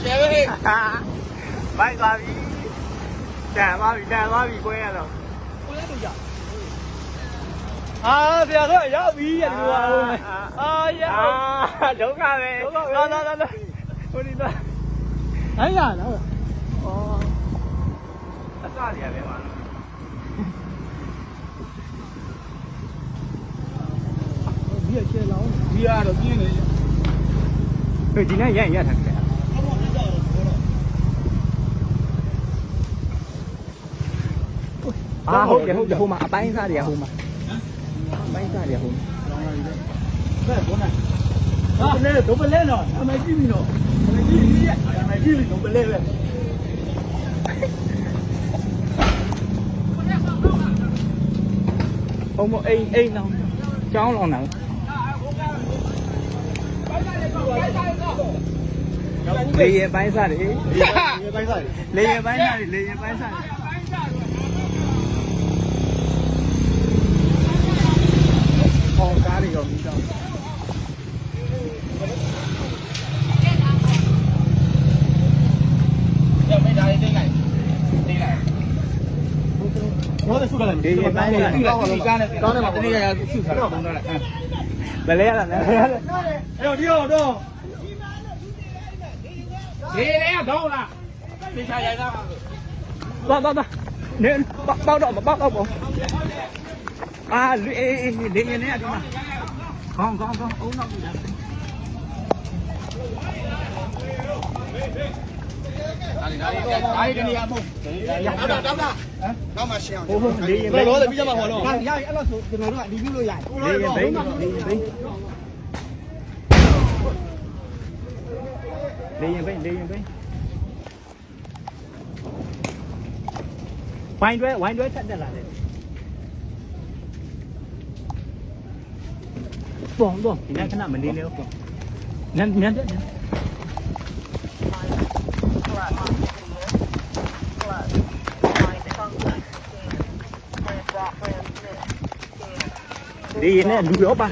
တယ်ပဲဟဲ့ ဘိုက်သွားပြီတန်သွားပြီကွဲရတော့ ကိုလည်းတို့ရ ဆရာတို့ရောက်ပြီရတူပါဦးဒုက္ခပဲလာဟိုဒီတော့ အဲ့ရလား အစရပဲပါ ဒီရချေလောင်း ဒီကတော့ပြင်းနေ ဒီနေ့ရထားတယ်ဟုတ်တယ်ဟိုမှာအပိုင်းစားတွေကဟိုမှာအပိုင်းစားတွေကဟိုမှာ ဘယ်ဘုန်းဟာလဲဒုပလဲနော်အမကြည့်ပြီနော်အမကြည့်ပြီအမကြည့်ပြီဒုပလဲပဲ ဟိုမအိမ်အောင်ကျောင်းလောင်တာလေရင်ပိုင်းစားတွေလေရင်ပိုင်းစားတွေဟောကားတွေရောမိတော့ ရမေးတာလေးတိတ်လိုက်ဘောတဲ့ဆုကလည်း လေရင်ပိုင်းတွေ ဒီကားနဲ့ကောင်းတယ်မှာတနေ့ကဆုထားတော့ဘုံတော့လိုက် ဘယ်လဲရတာလဲ အဲ့ဒီတော့ဒီလေကတော့လားသိချာရိုက်သားပါ သွားနေပေါက်တော့ပေါက်ပေါ့လေရင်နဲ့ဒီမှာကောင်းအုံနောက်ပြီလား ဒါရီတနေရာမဟုတ်တောင်းတာနောက်မှရှင်းအောင် ဟိုလေရင် ဘယ်လိုလဲပြီးကြမှာဟောတော့ ရအဲ့လိုဆိုကျွန်တော်တို့ကရီวิวလို့ရတယ် လေရင်ဘိန်းဝိုင်းတွဲထက်တက်လာတယ်ပေါ့ဒီနေ့ခဏမနေနဲ့ပေါ့နန်းတက်ဒီနဲ့လူရောပါ